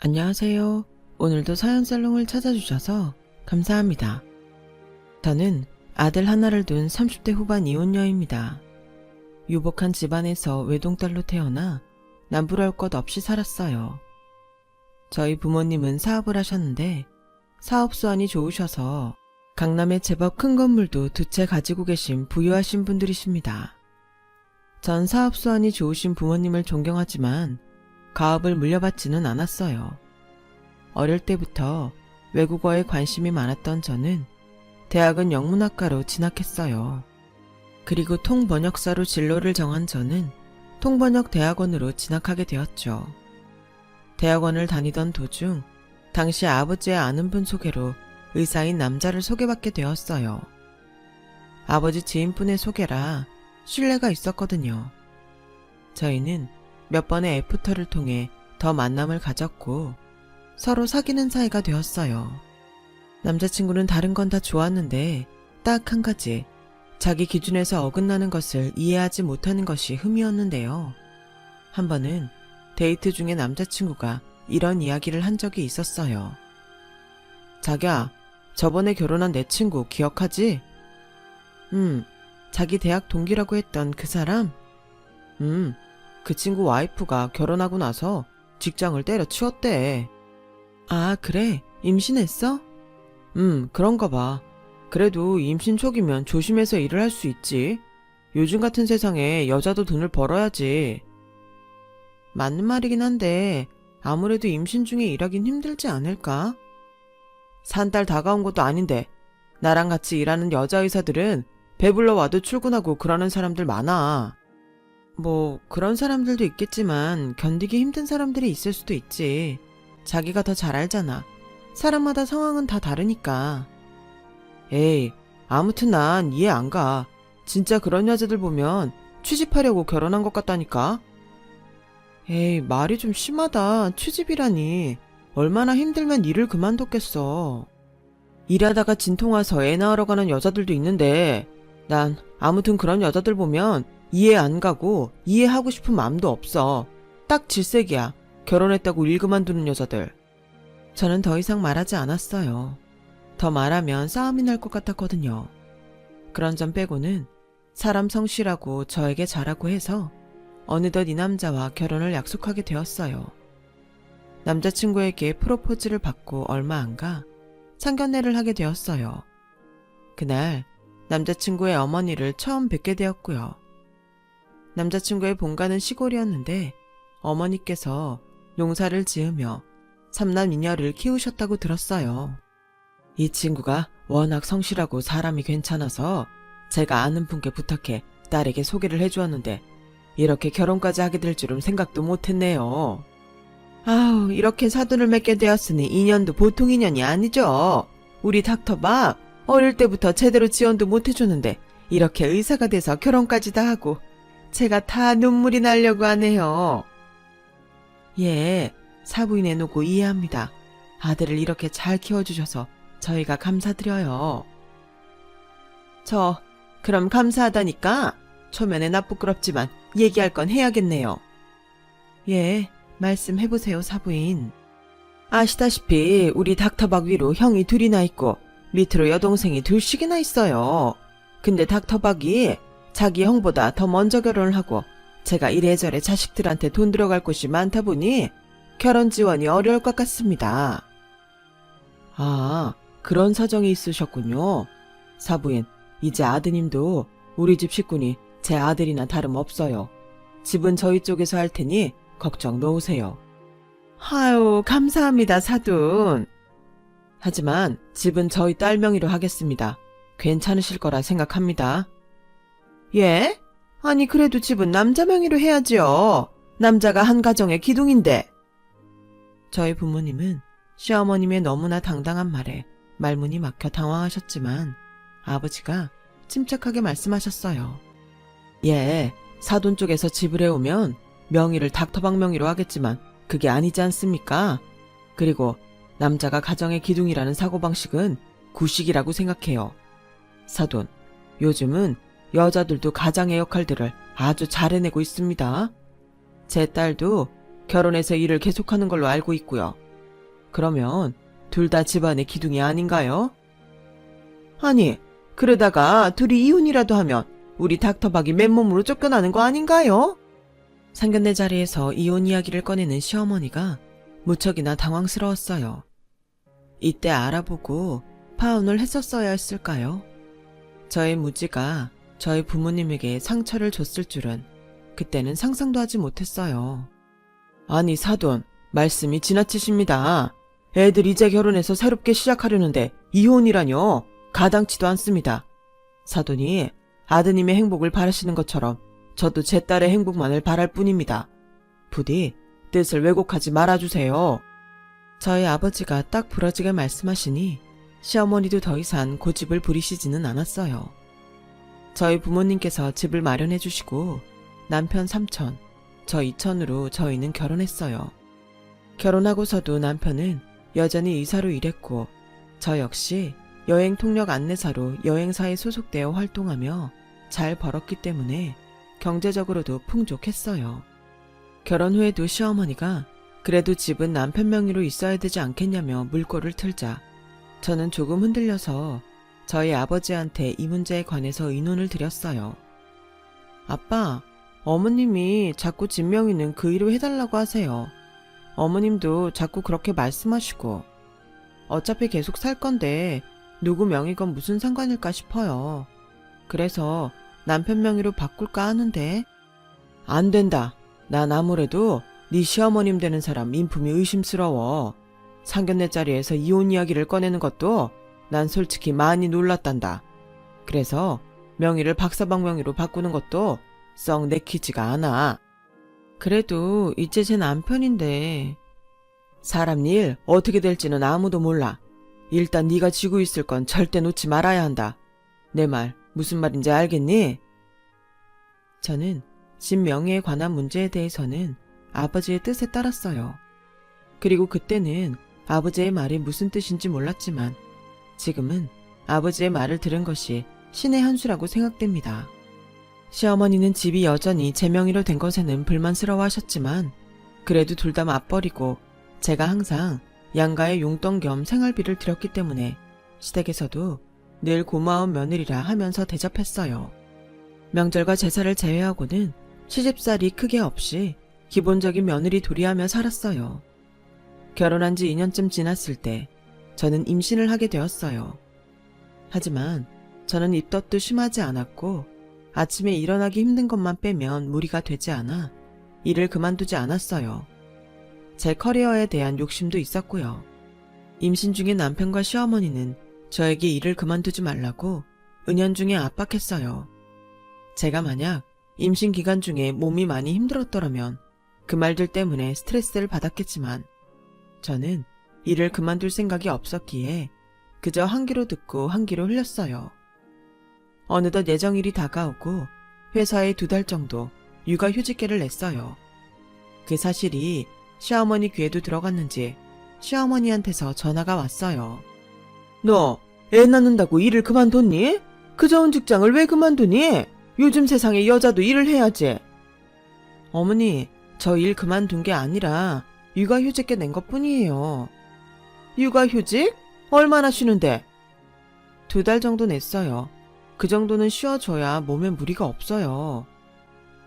안녕하세요. 오늘도 사연살롱을 찾아주셔서 감사합니다. 저는 아들 하나를 둔 30대 후반 이혼녀입니다. 유복한 집안에서 외동딸로 태어나 남부러울 것 없이 살았어요. 저희 부모님은 사업을 하셨는데 사업 수완이 좋으셔서 강남에 제법 큰 건물도 두 채 가지고 계신 부유하신 분들이십니다. 전 사업 수완이 좋으신 부모님을 존경하지만 가업을 물려받지는 않았어요. 어릴 때부터 외국어에 관심이 많았던 저는 대학은 영문학과로 진학했어요. 그리고 통번역사로 진로를 정한 저는 통번역 대학원으로 진학하게 되었죠. 대학원을 다니던 도중 당시 아버지의 아는 분 소개로 의사인 남자를 소개받게 되었어요. 아버지 지인분의 소개라 신뢰가 있었거든요. 저희는 몇 번의 애프터를 통해 더 만남을 가졌고 서로 사귀는 사이가 되었어요. 남자친구는 다른 건 다 좋았는데 딱 한 가지, 자기 기준에서 어긋나는 것을 이해하지 못하는 것이 흠이었는데요. 한 번은 데이트 중에 남자친구가 이런 이야기를 한 적이 있었어요. 자기야, 저번에 결혼한 내 친구 기억하지? 자기 대학 동기라고 했던 그 사람? 그 친구 와이프가 결혼하고 나서 직장을 때려치웠대. 아, 그래? 임신했어? 그런가 봐. 그래도 임신 초기면 조심해서 일을 할 수 있지. 요즘 같은 세상에 여자도 돈을 벌어야지. 맞는 말이긴 한데 아무래도 임신 중에 일하긴 힘들지 않을까? 산 달 다가온 것도 아닌데 나랑 같이 일하는 여자 의사들은 배불러 와도 출근하고 그러는 사람들 많아. 뭐 그런 사람들도 있겠지만 견디기 힘든 사람들이 있을 수도 있지. 자기가 더 잘 알잖아. 사람마다 상황은 다 다르니까. 에이, 아무튼 난 이해 안 가. 진짜 그런 여자들 보면 취집하려고 결혼한 것 같다니까. 에이, 말이 좀 심하다. 취집이라니. 얼마나 힘들면 일을 그만뒀겠어. 일하다가 진통 와서 애 낳으러 가는 여자들도 있는데 난 아무튼 그런 여자들 보면 이해 안 가고 이해하고 싶은 마음도 없어. 딱 질색이야. 결혼했다고 일 그만두는 여자들. 저는 더 이상 말하지 않았어요. 더 말하면 싸움이 날 것 같았거든요. 그런 점 빼고는 사람 성실하고 저에게 잘하고 해서 어느덧 이 남자와 결혼을 약속하게 되었어요. 남자친구에게 프로포즈를 받고 얼마 안 가 상견례를 하게 되었어요. 그날 남자친구의 어머니를 처음 뵙게 되었고요. 남자친구의 본가는 시골이었는데 어머니께서 농사를 지으며 삼남이녀를 키우셨다고 들었어요. 이 친구가 워낙 성실하고 사람이 괜찮아서 제가 아는 분께 부탁해 딸에게 소개를 해주었는데 이렇게 결혼까지 하게 될 줄은 생각도 못했네요. 아우, 이렇게 사돈을 맺게 되었으니 인연도 보통 인연이 아니죠. 우리 닥터밥 어릴 때부터 제대로 지원도 못해주는데 이렇게 의사가 돼서 결혼까지 다 하고 제가 다 눈물이 나려고 하네요. 예, 사부인에 놓고 이해합니다. 아들을 이렇게 잘 키워주셔서 저희가 감사드려요. 그럼 감사하다니까 초면에 나 부끄럽지만 얘기할 건 해야겠네요. 예, 말씀해보세요, 사부인. 아시다시피 우리 닥터박 위로 형이 둘이나 있고 밑으로 여동생이 둘씩이나 있어요. 근데 닥터박이 자기 형보다 더 먼저 결혼을 하고 제가 이래저래 자식들한테 돈 들어갈 곳이 많다 보니 결혼 지원이 어려울 것 같습니다. 아, 그런 사정이 있으셨군요. 사부인, 이제 아드님도 우리 집 식구니 제 아들이나 다름없어요. 집은 저희 쪽에서 할 테니 걱정 놓으세요. 아유, 감사합니다, 사돈. 하지만 집은 저희 딸 명의로 하겠습니다. 괜찮으실 거라 생각합니다. 예? 아니 그래도 집은 남자 명의로 해야지요. 남자가 한 가정의 기둥인데. 저희 부모님은 시어머님의 너무나 당당한 말에 말문이 막혀 당황하셨지만 아버지가 침착하게 말씀하셨어요. 예, 사돈 쪽에서 집을 해오면 명의를 닥터박 명의로 하겠지만 그게 아니지 않습니까? 그리고 남자가 가정의 기둥이라는 사고방식은 구식이라고 생각해요. 사돈, 요즘은 여자들도 가장의 역할들을 아주 잘 해내고 있습니다. 제 딸도 결혼해서 일을 계속하는 걸로 알고 있고요. 그러면 둘 다 집안의 기둥이 아닌가요? 아니, 그러다가 둘이 이혼이라도 하면 우리 닥터박이 맨몸으로 쫓겨나는 거 아닌가요? 상견례 자리에서 이혼 이야기를 꺼내는 시어머니가 무척이나 당황스러웠어요. 이때 알아보고 파혼을 했었어야 했을까요? 저의 무지가 저희 부모님에게 상처를 줬을 줄은 그때는 상상도 하지 못했어요. 아니 사돈, 말씀이 지나치십니다. 애들 이제 결혼해서 새롭게 시작하려는데 이혼이라뇨. 가당치도 않습니다. 사돈이 아드님의 행복을 바라시는 것처럼 저도 제 딸의 행복만을 바랄 뿐입니다. 부디 뜻을 왜곡하지 말아주세요. 저희 아버지가 딱 부러지게 말씀하시니 시어머니도 더 이상 고집을 부리시지는 않았어요. 저희 부모님께서 집을 마련해 주시고 남편 3천, 저 2천으로 저희는 결혼했어요. 결혼하고서도 남편은 여전히 의사로 일했고 저 역시 여행 통역 안내사로 여행사에 소속되어 활동하며 잘 벌었기 때문에 경제적으로도 풍족했어요. 결혼 후에도 시어머니가 그래도 집은 남편 명의로 있어야 되지 않겠냐며 물꼬를 틀자 저는 조금 흔들려서 저희 아버지한테 이 문제에 관해서 의논을 드렸어요. 아빠, 어머님이 자꾸 집 명의는 그 일로 해달라고 하세요. 어머님도 자꾸 그렇게 말씀하시고 어차피 계속 살 건데 누구 명의건 무슨 상관일까 싶어요. 그래서 남편 명의로 바꿀까 하는데 안 된다. 난 아무래도 네 시어머님 되는 사람 인품이 의심스러워. 상견례 자리에서 이혼 이야기를 꺼내는 것도 난 솔직히 많이 놀랐단다. 그래서 명의를 박서방 명의로 바꾸는 것도 썩 내키지가 않아. 그래도 이제 제 남편인데 사람 일 어떻게 될지는 아무도 몰라. 일단 네가 쥐고 있을 건 절대 놓지 말아야 한다. 내 말 무슨 말인지 알겠니? 저는 집 명의에 관한 문제에 대해서는 아버지의 뜻에 따랐어요. 그리고 그때는 아버지의 말이 무슨 뜻인지 몰랐지만 지금은 아버지의 말을 들은 것이 신의 한 수라고 생각됩니다. 시어머니는 집이 여전히 제 명의로 된 것에는 불만스러워하셨지만 그래도 둘 다 맞벌이고 제가 항상 양가의 용돈 겸 생활비를 드렸기 때문에 시댁에서도 늘 고마운 며느리라 하면서 대접했어요. 명절과 제사를 제외하고는 시집살이 크게 없이 기본적인 며느리 도리하며 살았어요. 결혼한 지 2년쯤 지났을 때 저는 임신을 하게 되었어요. 하지만 저는 입덧도 심하지 않았고 아침에 일어나기 힘든 것만 빼면 무리가 되지 않아 일을 그만두지 않았어요. 제 커리어에 대한 욕심도 있었고요. 임신 중인 남편과 시어머니는 저에게 일을 그만두지 말라고 은연중에 압박했어요. 제가 만약 임신 기간 중에 몸이 많이 힘들었더라면 그 말들 때문에 스트레스를 받았겠지만 저는 일을 그만둘 생각이 없었기에 그저 한 귀로 듣고 한 귀로 흘렸어요. 어느덧 예정일이 다가오고 회사에 2달 정도 육아휴직계를 냈어요. 그 사실이 시어머니 귀에도 들어갔는지 시어머니한테서 전화가 왔어요. 너 애 낳는다고 일을 그만뒀니? 그 좋은 직장을 왜 그만두니? 요즘 세상에 여자도 일을 해야지. 어머니, 저 일 그만둔 게 아니라 육아휴직계 낸 것뿐이에요. 육아휴직? 얼마나 쉬는데? 2달 정도 냈어요. 그 정도는 쉬어줘야 몸에 무리가 없어요.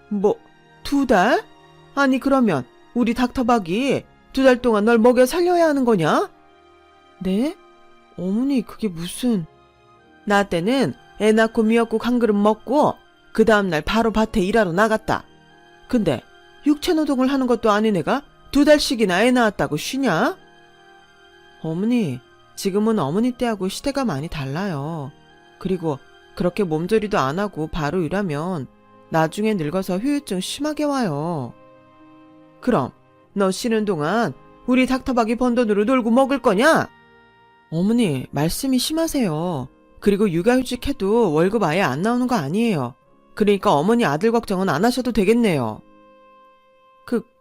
뭐, 2달? 아니 그러면 우리 닥터박이 2달 동안 널 먹여 살려야 하는 거냐? 네? 어머니 그게 무슨... 나 때는 애 낳고 미역국 한 그릇 먹고 그 다음날 바로 밭에 일하러 나갔다. 근데 육체노동을 하는 것도 아닌 애가 2달씩이나 애 낳았다고 쉬냐? 어머니, 지금은 어머니 때하고 시대가 많이 달라요. 그리고 그렇게 몸조리도 안 하고 바로 일하면 나중에 늙어서 후유증 심하게 와요. 그럼 너 쉬는 동안 우리 닥터박이 번 돈으로 놀고 먹을 거냐? 어머니, 말씀이 심하세요. 그리고 육아휴직해도 월급 아예 안 나오는 거 아니에요. 그러니까 어머니 아들 걱정은 안 하셔도 되겠네요.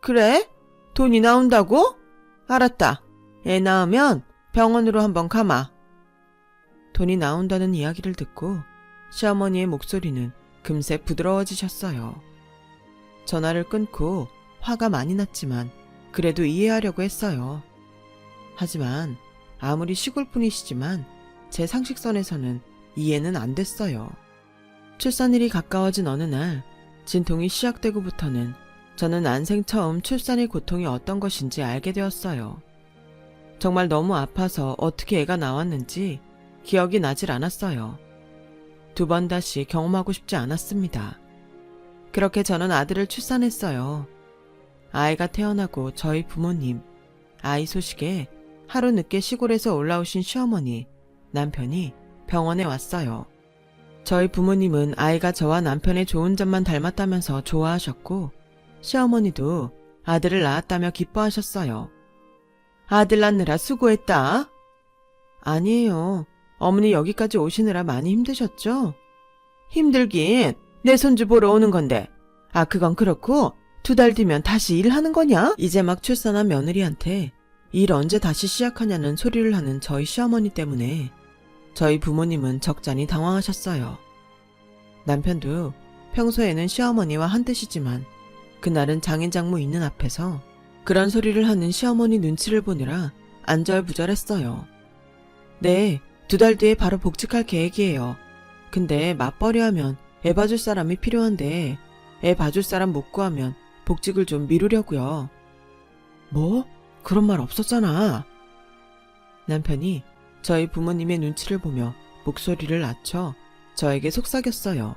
그래? 돈이 나온다고? 알았다. 애 낳으면 병원으로 한번 가마. 돈이 나온다는 이야기를 듣고 시어머니의 목소리는 금세 부드러워지셨어요. 전화를 끊고 화가 많이 났지만 그래도 이해하려고 했어요. 하지만 아무리 시골뿐이시지만 제 상식선에서는 이해는 안 됐어요. 출산일이 가까워진 어느 날 진통이 시작되고부터는 저는 난생 처음 출산의 고통이 어떤 것인지 알게 되었어요. 정말 너무 아파서 어떻게 애가 나왔는지 기억이 나질 않았어요. 2번 다시 경험하고 싶지 않았습니다. 그렇게 저는 아들을 출산했어요. 아이가 태어나고 저희 부모님, 아이 소식에 하루 늦게 시골에서 올라오신 시어머니, 남편이 병원에 왔어요. 저희 부모님은 아이가 저와 남편의 좋은 점만 닮았다면서 좋아하셨고 시어머니도 아들을 낳았다며 기뻐하셨어요. 아들 낳느라 수고했다. 아니에요. 어머니 여기까지 오시느라 많이 힘드셨죠? 힘들긴 내 손주 보러 오는 건데. 아, 그건 그렇고 2달 뒤면 다시 일하는 거냐? 이제 막 출산한 며느리한테 일 언제 다시 시작하냐는 소리를 하는 저희 시어머니 때문에 저희 부모님은 적잖이 당황하셨어요. 남편도 평소에는 시어머니와 한뜻이지만 그날은 장인장모 있는 앞에서 그런 소리를 하는 시어머니 눈치를 보느라 안절부절했어요. 네, 2달 뒤에 바로 복직할 계획이에요. 근데 맞벌이 하면 애 봐줄 사람이 필요한데 애 봐줄 사람 못 구하면 복직을 좀 미루려고요. 뭐? 그런 말 없었잖아. 남편이 저희 부모님의 눈치를 보며 목소리를 낮춰 저에게 속삭였어요.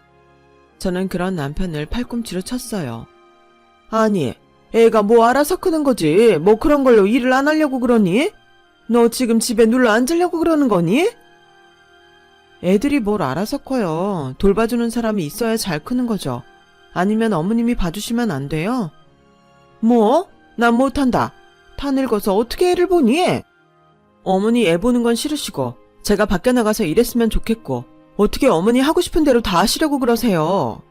저는 그런 남편을 팔꿈치로 쳤어요. 아니, 애가 뭐 알아서 크는 거지. 뭐 그런 걸로 일을 안 하려고 그러니? 너 지금 집에 눌러 앉으려고 그러는 거니? 애들이 뭘 알아서 커요. 돌봐주는 사람이 있어야 잘 크는 거죠. 아니면 어머님이 봐주시면 안 돼요? 뭐? 난 못한다. 다 늙어서 어떻게 애를 보니? 어머니 애 보는 건 싫으시고 제가 밖에 나가서 일했으면 좋겠고 어떻게 어머니 하고 싶은 대로 다 하시려고 그러세요?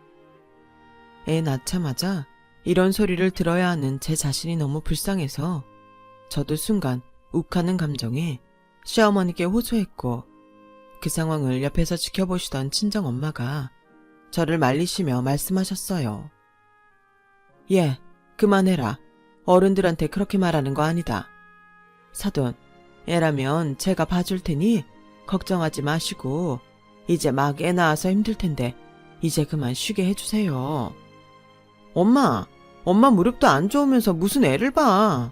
애 낳자마자 이런 소리를 들어야 하는 제 자신이 너무 불쌍해서 저도 순간 욱하는 감정에 시어머니께 호소했고 그 상황을 옆에서 지켜보시던 친정엄마가 저를 말리시며 말씀하셨어요. 예, 그만해라. 어른들한테 그렇게 말하는 거 아니다. 사돈, 애라면 제가 봐줄 테니 걱정하지 마시고 이제 막 애 낳아서 힘들 텐데 이제 그만 쉬게 해주세요. 엄마 무릎도 안 좋으면서 무슨 애를 봐.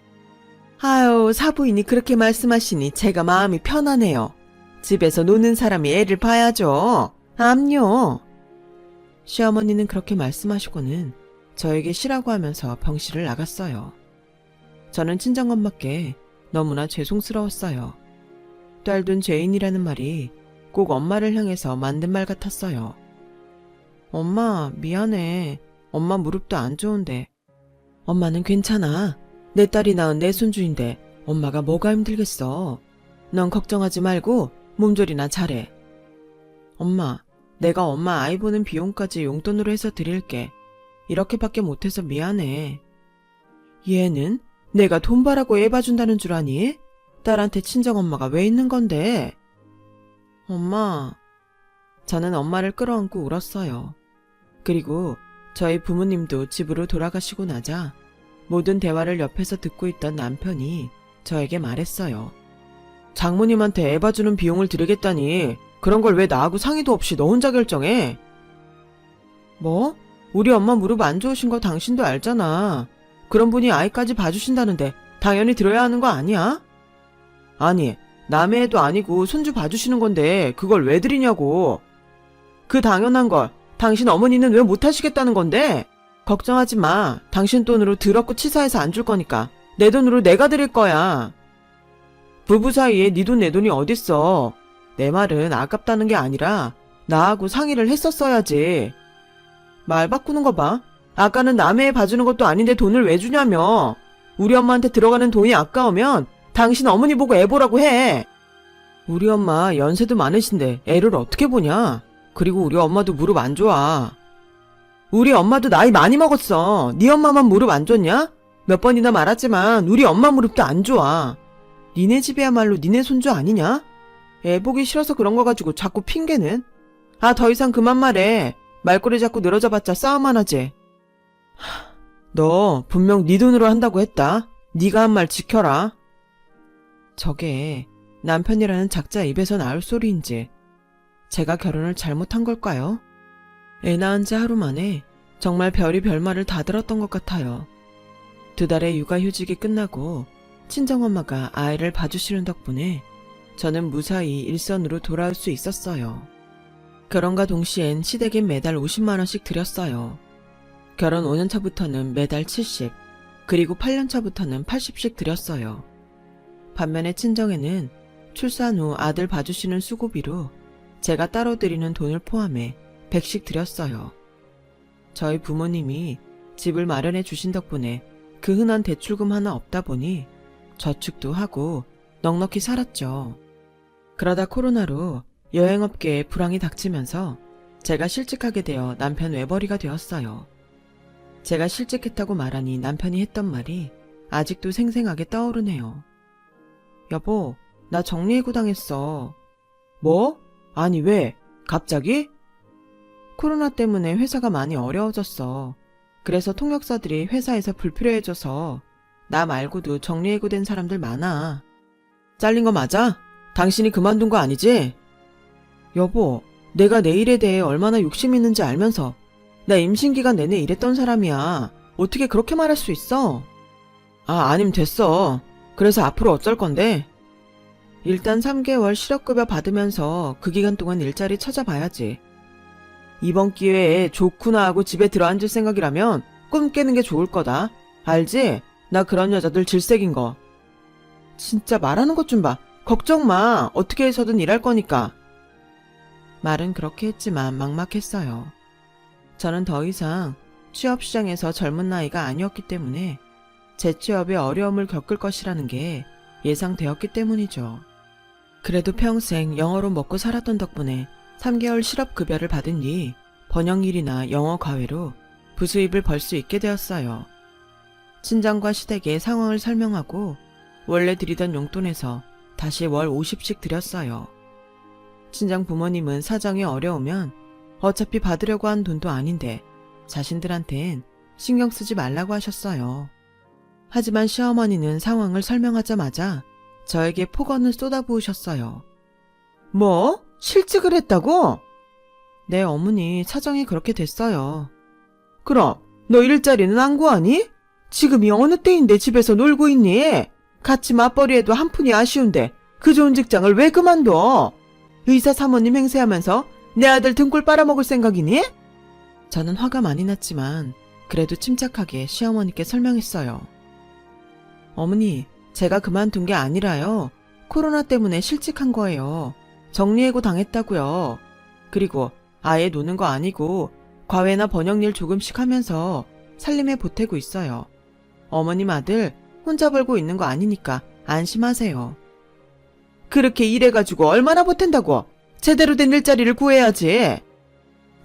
아유, 사부인이 그렇게 말씀하시니 제가 마음이 편하네요. 집에서 노는 사람이 애를 봐야죠. 암요. 시어머니는 그렇게 말씀하시고는 저에게 쉬라고 하면서 병실을 나갔어요. 저는 친정엄마께 너무나 죄송스러웠어요. 딸둔 죄인이라는 말이 꼭 엄마를 향해서 만든 말 같았어요. 엄마, 미안해. 엄마 무릎도 안 좋은데. 엄마는 괜찮아. 내 딸이 낳은 내 손주인데 엄마가 뭐가 힘들겠어. 넌 걱정하지 말고 몸조리나 잘해. 엄마, 내가 엄마 아이 보는 비용까지 용돈으로 해서 드릴게. 이렇게밖에 못해서 미안해. 얘는 내가 돈 벌라고 애 봐준다는 줄 아니? 딸한테 친정엄마가 왜 있는 건데? 엄마. 저는 엄마를 끌어안고 울었어요. 그리고 저희 부모님도 집으로 돌아가시고 나자 모든 대화를 옆에서 듣고 있던 남편이 저에게 말했어요. 장모님한테 애 봐주는 비용을 드리겠다니 그런 걸 왜 나하고 상의도 없이 너 혼자 결정해? 뭐? 우리 엄마 무릎 안 좋으신 거 당신도 알잖아. 그런 분이 아이까지 봐주신다는데 당연히 들어야 하는 거 아니야? 아니, 남의 애도 아니고 손주 봐주시는 건데 그걸 왜 드리냐고. 그 당연한 걸 당신 어머니는 왜 못하시겠다는 건데? 걱정하지 마. 당신 돈으로 더럽고 치사해서 안 줄 거니까 내 돈으로 내가 드릴 거야. 부부 사이에 네 돈 내 돈이 어딨어. 내 말은 아깝다는 게 아니라 나하고 상의를 했었어야지. 말 바꾸는 거 봐. 아까는 남의 애 봐주는 것도 아닌데 돈을 왜 주냐며. 우리 엄마한테 들어가는 돈이 아까우면 당신 어머니 보고 애 보라고 해. 우리 엄마 연세도 많으신데 애를 어떻게 보냐. 그리고 우리 엄마도 무릎 안 좋아. 우리 엄마도 나이 많이 먹었어. 네 엄마만 무릎 안 좋냐? 몇 번이나 말했지만 우리 엄마 무릎도 안 좋아. 니네 집이야말로 니네 손주 아니냐? 애 보기 싫어서 그런 거 가지고 자꾸 핑계는. 아, 더 이상 그만 말해. 말꼬리 자꾸 늘어져봤자 싸움만 하지. 너 분명 네 돈으로 한다고 했다. 네가 한 말 지켜라. 저게 남편이라는 작자 입에서 나올 소리인지 제가 결혼을 잘못한 걸까요? 애 낳은 지 하루 만에 정말 별이 별말을 다 들었던 것 같아요. 2달의 육아휴직이 끝나고 친정엄마가 아이를 봐주시는 덕분에 저는 무사히 일선으로 돌아올 수 있었어요. 결혼과 동시엔 시댁엔 매달 50만 원씩 드렸어요. 결혼 5년 차부터는 매달 70, 그리고 8년 차부터는 80씩 드렸어요. 반면에 친정에는 출산 후 아들 봐주시는 수고비로 제가 따로 드리는 돈을 포함해 100씩 드렸어요. 저희 부모님이 집을 마련해 주신 덕분에 그 흔한 대출금 하나 없다 보니 저축도 하고 넉넉히 살았죠. 그러다 코로나로 여행업계에 불황이 닥치면서 제가 실직하게 되어 남편 외벌이가 되었어요. 제가 실직했다고 말하니 남편이 했던 말이 아직도 생생하게 떠오르네요. 여보, 나 정리해고 당했어. 뭐? 아니 왜? 갑자기? 코로나 때문에 회사가 많이 어려워졌어. 그래서 통역사들이 회사에서 불필요해져서 나 말고도 정리해고된 사람들 많아. 잘린 거 맞아? 당신이 그만둔 거 아니지? 여보, 내가 내 일에 대해 얼마나 욕심 있는지 알면서 나 임신기간 내내 일했던 사람이야. 어떻게 그렇게 말할 수 있어? 아님 됐어. 그래서 앞으로 어쩔 건데? 일단 3개월 실업급여 받으면서 그 기간 동안 일자리 찾아봐야지. 이번 기회에 좋구나 하고 집에 들어앉을 생각이라면 꿈 깨는 게 좋을 거다. 알지? 나 그런 여자들 질색인 거. 진짜 말하는 것 좀 봐. 걱정 마. 어떻게 해서든 일할 거니까. 말은 그렇게 했지만 막막했어요. 저는 더 이상 취업시장에서 젊은 나이가 아니었기 때문에 재취업에 어려움을 겪을 것이라는 게 예상되었기 때문이죠. 그래도 평생 영어로 먹고 살았던 덕분에 3개월 실업급여를 받은 뒤 번역일이나 영어 과외로 부수입을 벌 수 있게 되었어요. 친정과 시댁에 상황을 설명하고 원래 드리던 용돈에서 다시 월 50씩 드렸어요. 친정 부모님은 사정이 어려우면 어차피 받으려고 한 돈도 아닌데 자신들한텐 신경 쓰지 말라고 하셨어요. 하지만 시어머니는 상황을 설명하자마자 저에게 폭언을 쏟아부으셨어요. 뭐? 실직을 했다고? 네, 어머니, 사정이 그렇게 됐어요. 그럼 너 일자리는 안 구하니? 지금이 어느 때인데 집에서 놀고 있니? 같이 맞벌이해도 한 푼이 아쉬운데 그 좋은 직장을 왜 그만둬? 의사 사모님 행세하면서 내 아들 등골 빨아먹을 생각이니? 저는 화가 많이 났지만 그래도 침착하게 시어머니께 설명했어요. 어머니, 제가 그만둔 게 아니라요. 코로나 때문에 실직한 거예요. 정리해고 당했다고요. 그리고 아예 노는 거 아니고 과외나 번역일 조금씩 하면서 살림에 보태고 있어요. 어머님 아들 혼자 벌고 있는 거 아니니까 안심하세요. 그렇게 일해가지고 얼마나 보탠다고? 제대로 된 일자리를 구해야지.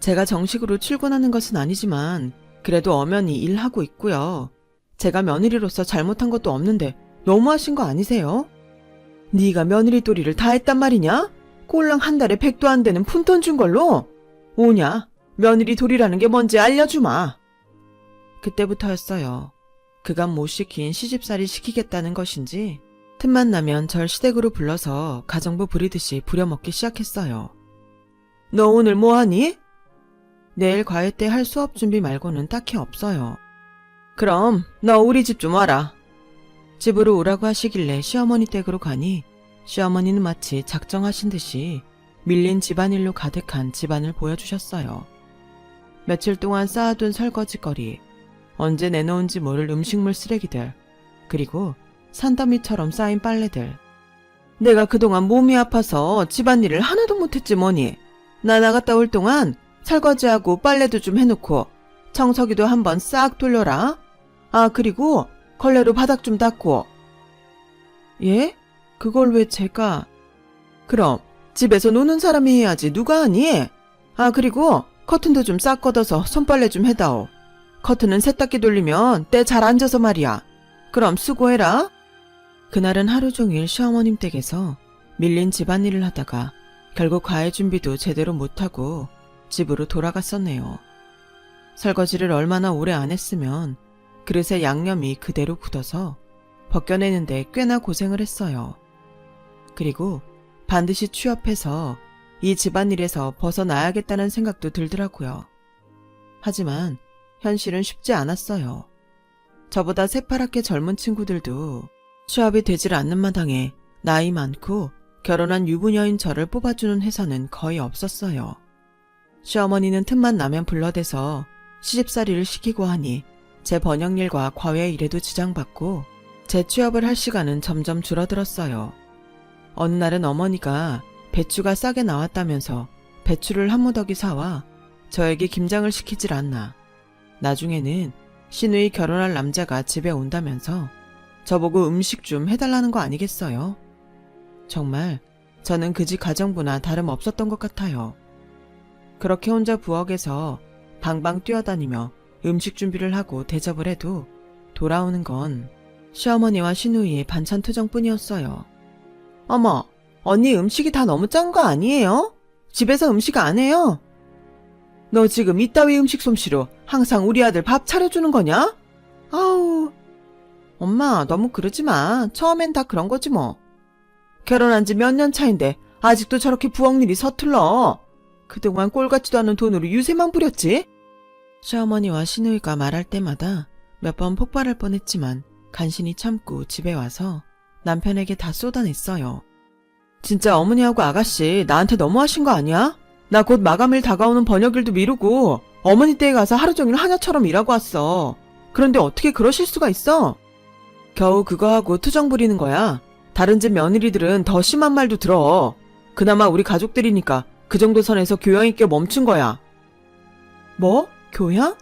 제가 정식으로 출근하는 것은 아니지만 그래도 엄연히 일하고 있고요. 제가 며느리로서 잘못한 것도 없는데 너무하신 거 아니세요? 네가 며느리 도리를 다 했단 말이냐? 꼴랑 한 달에 100도 안 되는 푼돈 준 걸로? 오냐? 며느리 도리라는 게 뭔지 알려주마. 그때부터였어요. 그간 못 시킨 시집살이 시키겠다는 것인지 틈만 나면 절 시댁으로 불러서 가정부 부리듯이 부려먹기 시작했어요. 너 오늘 뭐하니? 내일 과외 때 할 수업 준비 말고는 딱히 없어요. 그럼 너 우리 집 좀 와라. 집으로 오라고 하시길래 시어머니 댁으로 가니 시어머니는 마치 작정하신 듯이 밀린 집안일로 가득한 집안을 보여주셨어요. 며칠 동안 쌓아둔 설거지거리, 언제 내놓은지 모를 음식물 쓰레기들, 그리고 산더미처럼 쌓인 빨래들. 내가 그동안 몸이 아파서 집안일을 하나도 못했지 뭐니. 나 나갔다 올 동안 설거지하고 빨래도 좀 해놓고 청소기도 한번 싹 돌려라. 그리고 걸레로 바닥 좀 닦고. 예? 그걸 왜 제가... 그럼 집에서 노는 사람이 해야지 누가 하니? 그리고 커튼도 좀 싹 걷어서 손빨래 좀 해다오. 커튼은 세탁기 돌리면 때 잘 앉아서 말이야. 그럼 수고해라. 그날은 하루 종일 시어머님 댁에서 밀린 집안일을 하다가 결국 과외 준비도 제대로 못하고 집으로 돌아갔었네요. 설거지를 얼마나 오래 안 했으면 그릇에 양념이 그대로 굳어서 벗겨내는데 꽤나 고생을 했어요. 그리고 반드시 취업해서 이 집안일에서 벗어나야겠다는 생각도 들더라고요. 하지만 현실은 쉽지 않았어요. 저보다 새파랗게 젊은 친구들도 취업이 되질 않는 마당에 나이 많고 결혼한 유부녀인 저를 뽑아주는 회사는 거의 없었어요. 시어머니는 틈만 나면 불러대서 시집살이를 시키고 하니 제 번역일과 과외 일에도 지장받고 제 취업을 할 시간은 점점 줄어들었어요. 어느 날은 어머니가 배추가 싸게 나왔다면서 배추를 한 무더기 사와 저에게 김장을 시키질 않나. 나중에는 시누이 결혼할 남자가 집에 온다면서 저보고 음식 좀 해달라는 거 아니겠어요? 정말 저는 그 집 가정부나 다름없었던 것 같아요. 그렇게 혼자 부엌에서 방방 뛰어다니며 음식 준비를 하고 대접을 해도 돌아오는 건 시어머니와 시누이의 반찬 투정뿐이었어요. 어머, 언니 음식이 다 너무 짠 거 아니에요? 집에서 음식 안 해요? 너 지금 이따위 음식 솜씨로 항상 우리 아들 밥 차려주는 거냐? 아우, 엄마 너무 그러지 마. 처음엔 다 그런 거지 뭐. 결혼한 지 몇 년 차인데 아직도 저렇게 부엌일이 서툴러. 그동안 꼴같지도 않은 돈으로 유세만 부렸지? 시어머니와 시누이가 말할 때마다 몇 번 폭발할 뻔했지만 간신히 참고 집에 와서 남편에게 다 쏟아냈어요. 진짜 어머니하고 아가씨 나한테 너무하신 거 아니야? 나 곧 마감일 다가오는 번역일도 미루고 어머니 댁에 가서 하루 종일 하녀처럼 일하고 왔어. 그런데 어떻게 그러실 수가 있어? 겨우 그거 하고 투정 부리는 거야. 다른 집 며느리들은 더 심한 말도 들어. 그나마 우리 가족들이니까 그 정도 선에서 교양 있게 멈춘 거야. 뭐? 교양?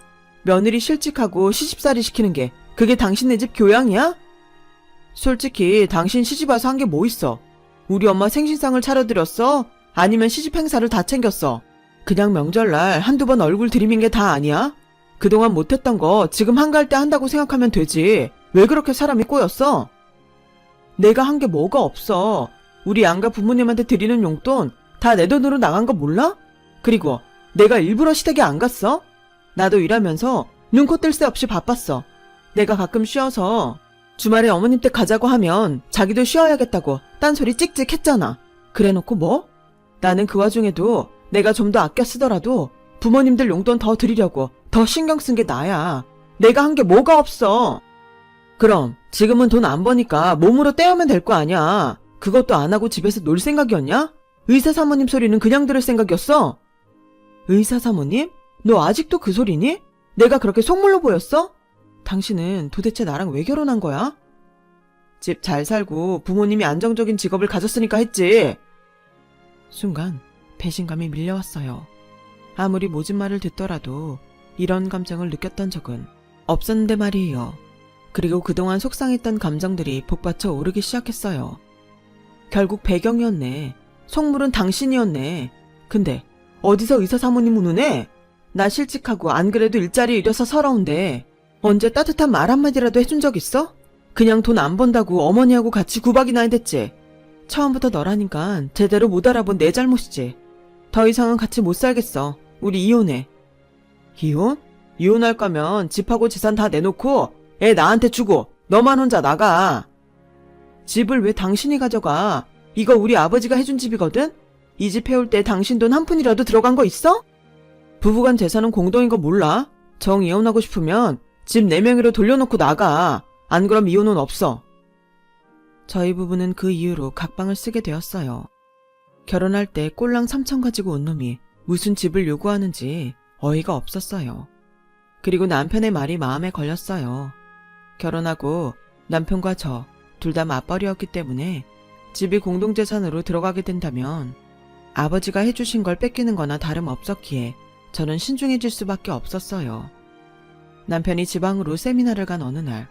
며느리 실직하고 시집살이 시키는 게 그게 당신네 집 교양이야? 솔직히 당신 시집 와서 한 게 뭐 있어? 우리 엄마 생신상을 차려드렸어? 아니면 시집 행사를 다 챙겼어? 그냥 명절날 한두 번 얼굴 들이민 게 다 아니야? 그동안 못했던 거 지금 한가할 때 한다고 생각하면 되지. 왜 그렇게 사람이 꼬였어? 내가 한 게 뭐가 없어. 우리 양가 부모님한테 드리는 용돈 다 내 돈으로 나간 거 몰라? 그리고 내가 일부러 시댁에 안 갔어? 나도 일하면서 눈코 뜰 새 없이 바빴어. 내가 가끔 쉬어서 주말에 어머님 댁 가자고 하면 자기도 쉬어야겠다고 딴소리 찍찍 했잖아. 그래놓고 뭐? 나는 그 와중에도 내가 좀 더 아껴 쓰더라도 부모님들 용돈 더 드리려고 더 신경 쓴 게 나야. 내가 한 게 뭐가 없어. 그럼 지금은 돈 안 버니까 몸으로 떼어면 될 거 아니야. 그것도 안 하고 집에서 놀 생각이었냐? 의사 사모님 소리는 그냥 들을 생각이었어? 의사 사모님? 너 아직도 그 소리니? 내가 그렇게 속물로 보였어? 당신은 도대체 나랑 왜 결혼한 거야? 집 잘 살고 부모님이 안정적인 직업을 가졌으니까 했지. 순간 배신감이 밀려왔어요. 아무리 모진 말을 듣더라도 이런 감정을 느꼈던 적은 없었는데 말이에요. 그리고 그동안 속상했던 감정들이 복받쳐 오르기 시작했어요. 결국 배경이었네. 속물은 당신이었네. 근데 어디서 의사 사모님 우는애? 나 실직하고 안 그래도 일자리 잃어서 서러운데 언제 따뜻한 말 한마디라도 해준 적 있어? 그냥 돈 안 번다고 어머니하고 같이 구박이나 해댔지. 처음부터 너라니까 제대로 못 알아본 내 잘못이지. 더 이상은 같이 못 살겠어. 우리 이혼해. 이혼? 이혼할 거면 집하고 재산 다 내놓고 애 나한테 주고 너만 혼자 나가. 집을 왜 당신이 가져가? 이거 우리 아버지가 해준 집이거든? 이 집 해올 때 당신 돈 한 푼이라도 들어간 거 있어? 부부간 재산은 공동인 거 몰라? 정 이혼하고 싶으면 집 4명으로 돌려놓고 나가. 안 그럼 이혼은 없어. 저희 부부는 그 이후로 각방을 쓰게 되었어요. 결혼할 때 꼴랑 3천 가지고 온 놈이 무슨 집을 요구하는지 어이가 없었어요. 그리고 남편의 말이 마음에 걸렸어요. 결혼하고 남편과 저 둘 다 맞벌이였기 때문에 집이 공동재산으로 들어가게 된다면 아버지가 해주신 걸 뺏기는 거나 다름없었기에 저는 신중해질 수밖에 없었어요. 남편이 지방으로 세미나를 간 어느 날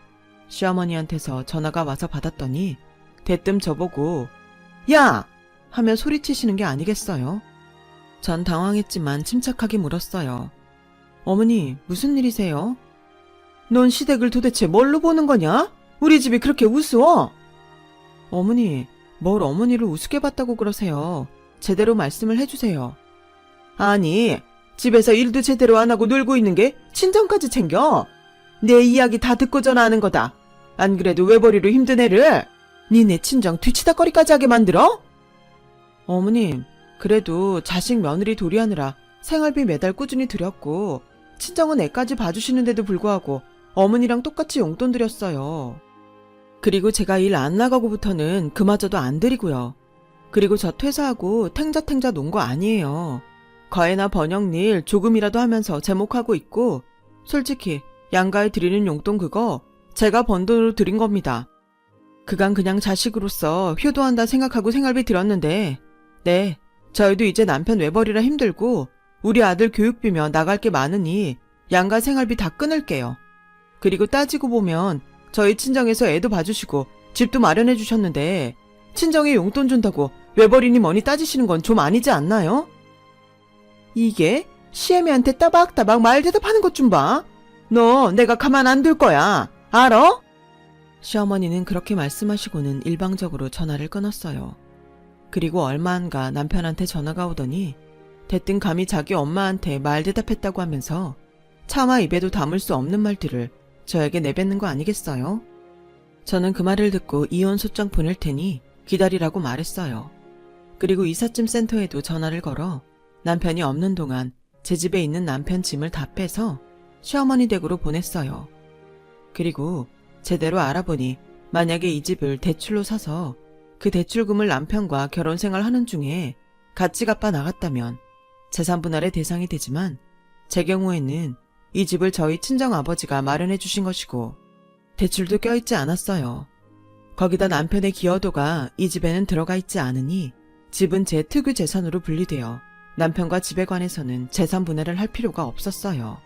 시어머니한테서 전화가 와서 받았더니 대뜸 저보고 야! 하며 소리치시는 게 아니겠어요? 전 당황했지만 침착하게 물었어요. 어머니 무슨 일이세요? 넌 시댁을 도대체 뭘로 보는 거냐? 우리 집이 그렇게 우스워? 어머니 뭘 어머니를 우습게 봤다고 그러세요. 제대로 말씀을 해주세요. 아니 집에서 일도 제대로 안 하고 놀고 있는 게 친정까지 챙겨? 내 이야기 다 듣고 전화하는 거다. 안 그래도 외벌이로 힘든 애를. 니네 친정 뒤치다거리까지 하게 만들어? 어머님, 그래도 자식 며느리 도리하느라 생활비 매달 꾸준히 드렸고 친정은 애까지 봐주시는데도 불구하고 어머니랑 똑같이 용돈 드렸어요. 그리고 제가 일 안 나가고부터는 그마저도 안 드리고요. 그리고 저 퇴사하고 탱자탱자 논 거 아니에요. 과외나 번역일 조금이라도 하면서 제목하고 있고 솔직히 양가에 드리는 용돈 그거 제가 번 돈으로 드린 겁니다. 그간 그냥 자식으로서 효도한다 생각하고 생활비 들었는데 네, 저희도 이제 남편 외벌이라 힘들고 우리 아들 교육비며 나갈 게 많으니 양가 생활비 다 끊을게요. 그리고 따지고 보면 저희 친정에서 애도 봐주시고 집도 마련해 주셨는데 친정에 용돈 준다고 외벌이니 뭐니 따지시는 건 좀 아니지 않나요? 이게 시애미한테 따박따박 말 대답하는 것 좀 봐. 너 내가 가만 안 둘 거야. 알아? 시어머니는 그렇게 말씀하시고는 일방적으로 전화를 끊었어요. 그리고 얼마 안 가 남편한테 전화가 오더니 대뜸 감히 자기 엄마한테 말 대답했다고 하면서 차마 입에도 담을 수 없는 말들을 저에게 내뱉는 거 아니겠어요? 저는 그 말을 듣고 이혼 소장 보낼 테니 기다리라고 말했어요. 그리고 이삿짐 센터에도 전화를 걸어 남편이 없는 동안 제 집에 있는 남편 짐을 다 빼서 시어머니 댁으로 보냈어요. 그리고 제대로 알아보니 만약에 이 집을 대출로 사서 그 대출금을 남편과 결혼생활 하는 중에 같이 갚아 나갔다면 재산분할의 대상이 되지만 제 경우에는 이 집을 저희 친정아버지가 마련해 주신 것이고 대출도 껴있지 않았어요. 거기다 남편의 기여도가 이 집에는 들어가 있지 않으니 집은 제 특유 재산으로 분리되어 남편과 집에 관해서는 재산 분할을 할 필요가 없었어요.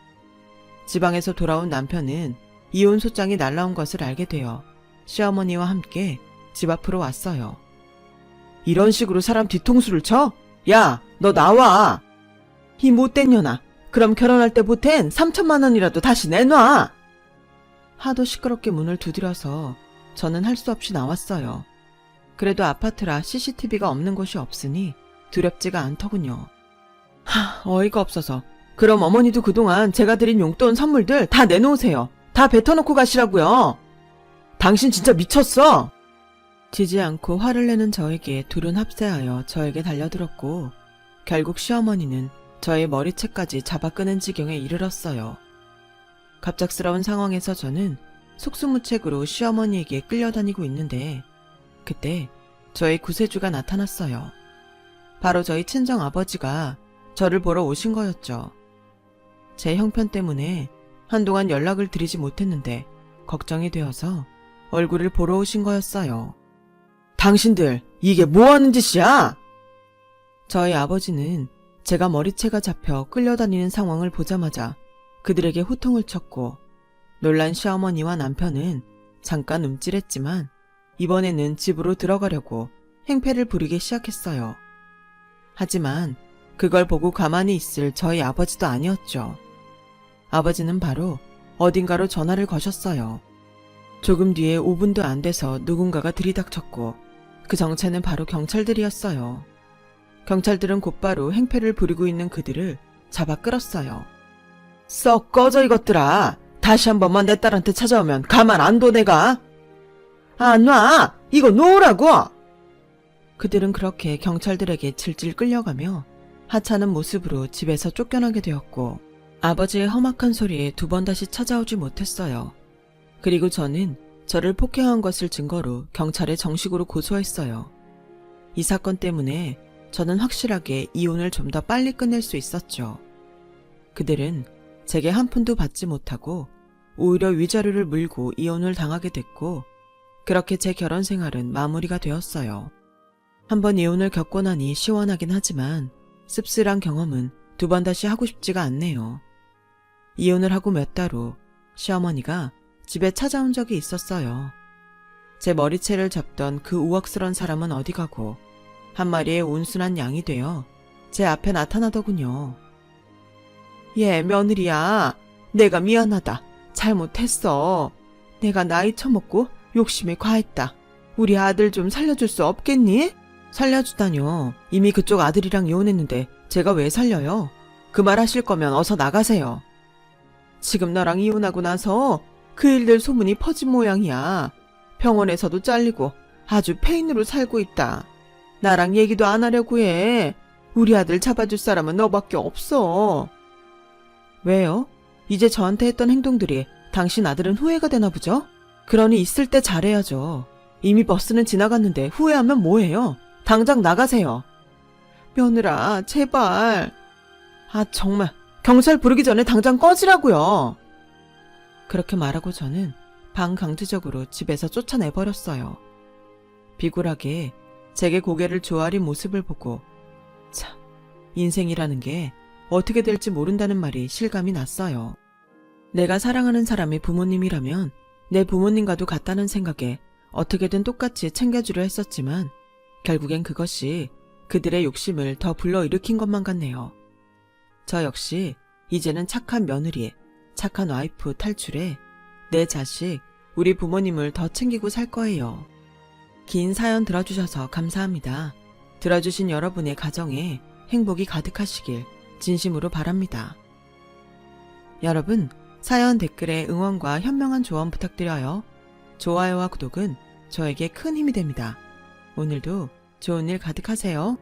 지방에서 돌아온 남편은 이혼 소장이 날라온 것을 알게 되어 시어머니와 함께 집 앞으로 왔어요. 이런 식으로 사람 뒤통수를 쳐? 야, 너 나와! 이 못된 년아, 그럼 결혼할 때 보탠 3천만 원이라도 다시 내놔! 하도 시끄럽게 문을 두드려서 저는 할 수 없이 나왔어요. 그래도 아파트라 CCTV가 없는 곳이 없으니 두렵지가 않더군요. 어이가 없어서. 그럼 어머니도 그동안 제가 드린 용돈 선물들 다 내놓으세요. 다 뱉어놓고 가시라고요. 당신 진짜 미쳤어! 지지 않고 화를 내는 저에게 둘은 합세하여 저에게 달려들었고 결국 시어머니는 저의 머리채까지 잡아 끄는 지경에 이르렀어요. 갑작스러운 상황에서 저는 속수무책으로 시어머니에게 끌려다니고 있는데 그때 저의 구세주가 나타났어요. 바로 저희 친정아버지가 저를 보러 오신 거였죠. 제 형편 때문에 한동안 연락을 드리지 못했는데 걱정이 되어서 얼굴을 보러 오신 거였어요. 당신들 이게 뭐하는 짓이야? 저희 아버지는 제가 머리채가 잡혀 끌려다니는 상황을 보자마자 그들에게 호통을 쳤고 놀란 시어머니와 남편은 잠깐 움찔했지만 이번에는 집으로 들어가려고 행패를 부리기 시작했어요. 하지만 그걸 보고 가만히 있을 저희 아버지도 아니었죠. 아버지는 바로 어딘가로 전화를 거셨어요. 조금 뒤에 5분도 안 돼서 누군가가 들이닥쳤고 그 정체는 바로 경찰들이었어요. 경찰들은 곧바로 행패를 부리고 있는 그들을 잡아 끌었어요. 썩 꺼져 이것들아. 다시 한 번만 내 딸한테 찾아오면 가만 안 둬 내가. 안 놔. 이거 놓으라고. 그들은 그렇게 경찰들에게 질질 끌려가며 하찮은 모습으로 집에서 쫓겨나게 되었고 아버지의 험악한 소리에 두 번 다시 찾아오지 못했어요. 그리고 저는 저를 폭행한 것을 증거로 경찰에 정식으로 고소했어요. 이 사건 때문에 저는 확실하게 이혼을 좀 더 빨리 끝낼 수 있었죠. 그들은 제게 한 푼도 받지 못하고 오히려 위자료를 물고 이혼을 당하게 됐고 그렇게 제 결혼 생활은 마무리가 되었어요. 한번 이혼을 겪고 나니 시원하긴 하지만 씁쓸한 경험은 두 번 다시 하고 싶지가 않네요. 이혼을 하고 몇 달 후 시어머니가 집에 찾아온 적이 있었어요. 제 머리채를 잡던 그 우악스런 사람은 어디 가고 한 마리의 온순한 양이 되어 제 앞에 나타나더군요. 예, 며느리야. 내가 미안하다. 잘못했어. 내가 나이 처먹고 욕심에 과했다. 우리 아들 좀 살려줄 수 없겠니? 살려주다뇨. 이미 그쪽 아들이랑 이혼했는데 제가 왜 살려요? 그 말 하실 거면 어서 나가세요. 지금 너랑 이혼하고 나서 그 일들 소문이 퍼진 모양이야. 병원에서도 잘리고 아주 페인으로 살고 있다. 나랑 얘기도 안 하려고 해. 우리 아들 잡아줄 사람은 너밖에 없어. 왜요? 이제 저한테 했던 행동들이 당신 아들은 후회가 되나 보죠? 그러니 있을 때 잘해야죠. 이미 버스는 지나갔는데 후회하면 뭐해요? 당장 나가세요. 며느라, 제발. 아, 정말. 경찰 부르기 전에 당장 꺼지라고요. 그렇게 말하고 저는 반강제적으로 집에서 쫓아내버렸어요. 비굴하게 제게 고개를 조아린 모습을 보고 참, 인생이라는 게 어떻게 될지 모른다는 말이 실감이 났어요. 내가 사랑하는 사람이 부모님이라면 내 부모님과도 같다는 생각에 어떻게든 똑같이 챙겨주려 했었지만 결국엔 그것이 그들의 욕심을 더 불러일으킨 것만 같네요. 저 역시 이제는 착한 며느리, 착한 와이프 탈출해 내 자식, 우리 부모님을 더 챙기고 살 거예요. 긴 사연 들어주셔서 감사합니다. 들어주신 여러분의 가정에 행복이 가득하시길 진심으로 바랍니다. 여러분, 사연 댓글에 응원과 현명한 조언 부탁드려요. 좋아요와 구독은 저에게 큰 힘이 됩니다. 오늘도 좋은 일 가득하세요.